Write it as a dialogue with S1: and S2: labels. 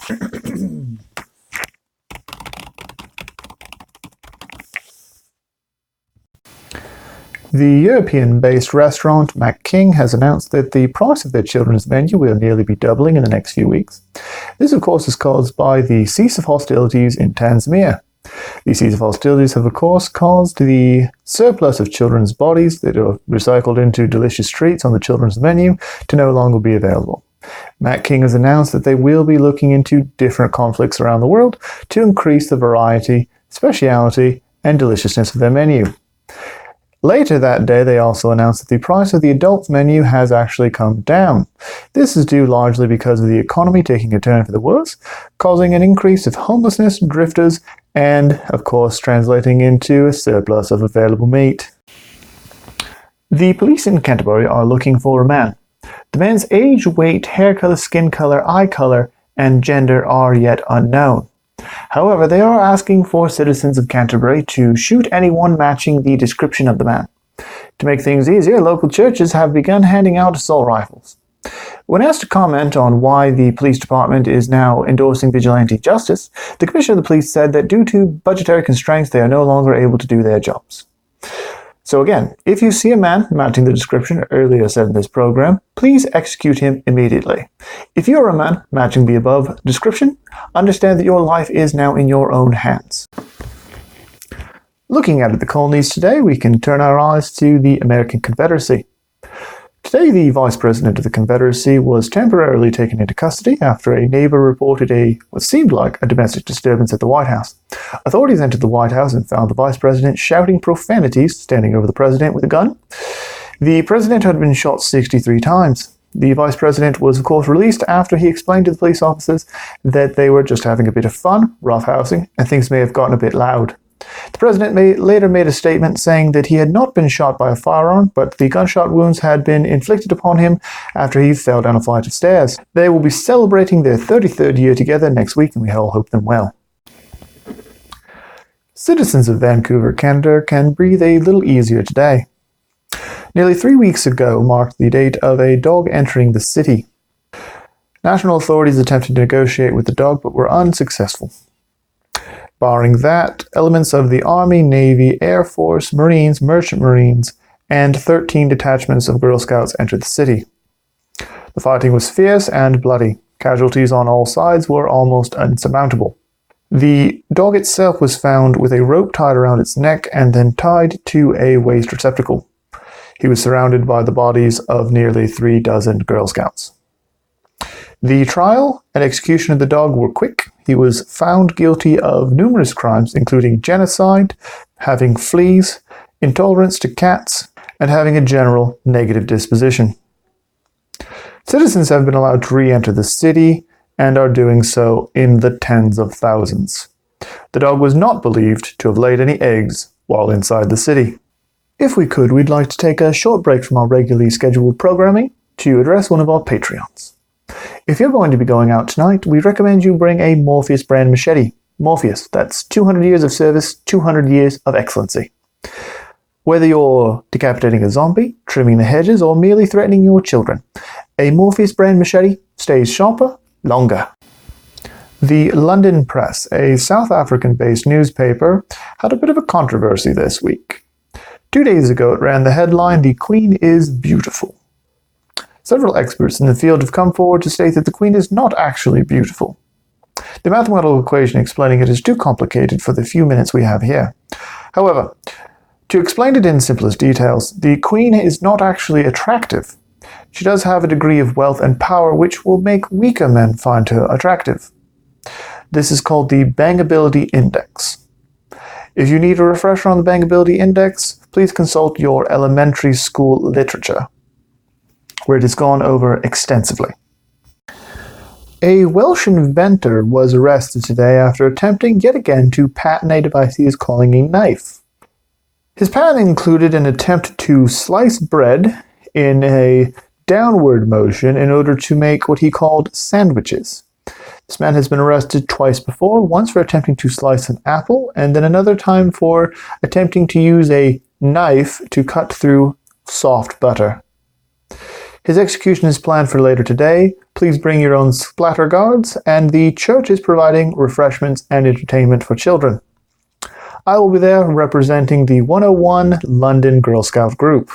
S1: The European-based restaurant King has announced that the price of their children's menu will nearly be doubling in the next few weeks. This, of course, is caused by the cease of hostilities in Tanzania. The cease of hostilities have, of course, caused the surplus of children's bodies that are recycled into delicious treats on the children's menu to no longer be available. King has announced that they will be looking into different conflicts around the world to increase the variety, speciality, and deliciousness of their menu. Later that day, they also announced that the price of the adult menu has actually come down. This is due largely because of the economy taking a turn for the worse, causing an increase of homelessness, drifters, and, of course, translating into a surplus of available meat. The police in Canterbury are looking for a man. The man's age, weight, hair color, skin color, eye color, and gender are yet unknown. However, they are asking for citizens of Canterbury to shoot anyone matching the description of the man. To make things easier, local churches have begun handing out assault rifles. When asked to comment on why the police department is now endorsing vigilante justice, the Commissioner of the Police said that due to budgetary constraints, they are no longer able to do their jobs. So again, if you see a man matching the description earlier said in this program, please execute him immediately. If you are a man matching the above description, understand that your life is now in your own hands. Looking at the colonies today, we can turn our eyes to the American Confederacy. Today, the Vice President of the Confederacy was temporarily taken into custody after a neighbor reported what seemed like a domestic disturbance at the White House. Authorities entered the White House and found the Vice President shouting profanities, standing over the President with a gun. The President had been shot 63 times. The Vice President was, of course, released after he explained to the police officers that they were just having a bit of fun, roughhousing, and things may have gotten a bit loud. The President later made a statement saying that he had not been shot by a firearm, but the gunshot wounds had been inflicted upon him after he fell down a flight of stairs. They will be celebrating their 33rd year together next week, and we all hope them well. Citizens of Vancouver, Canada can breathe a little easier today. Nearly 3 weeks ago marked the date of a dog entering the city. National authorities attempted to negotiate with the dog, but were unsuccessful. Barring that, elements of the Army, Navy, Air Force, Marines, Merchant Marines, and 13 detachments of Girl Scouts entered the city. The fighting was fierce and bloody. Casualties on all sides were almost insurmountable. The dog itself was found with a rope tied around its neck and then tied to a waste receptacle. He was surrounded by the bodies of nearly 36 Girl Scouts. The trial and execution of the dog were quick. He was found guilty of numerous crimes, including genocide, having fleas, intolerance to cats, and having a general negative disposition. Citizens have been allowed to re-enter the city and are doing so in the tens of thousands. The dog was not believed to have laid any eggs while inside the city. If we could, we'd like to take a short break from our regularly scheduled programming to address one of our Patreons. If you're going to be going out tonight, we recommend you bring a Morpheus brand machete. Morpheus, that's 200 years of service, 200 years of excellency. Whether you're decapitating a zombie, trimming the hedges, or merely threatening your children, a Morpheus brand machete stays sharper, longer. The London Press, a South African-based newspaper, had a bit of a controversy this week. 2 days ago, it ran the headline, "The Queen is Beautiful." Several experts in the field have come forward to state that the Queen is not actually beautiful. The mathematical equation explaining it is too complicated for the few minutes we have here. However, to explain it in simplest details, the Queen is not actually attractive. She does have a degree of wealth and power which will make weaker men find her attractive. This is called the Bangability Index. If you need a refresher on the Bangability Index, please consult your elementary school literature, where it is gone over extensively. A Welsh inventor was arrested today after attempting yet again to patent a device he is calling a knife. His patent included an attempt to slice bread in a downward motion in order to make what he called sandwiches. This man has been arrested twice before, once for attempting to slice an apple, and then another time for attempting to use a knife to cut through soft butter. His execution is planned for later today. Please bring your own splatter guards, and the church is providing refreshments and entertainment for children. I will be there representing the 101 London Girl Scout group.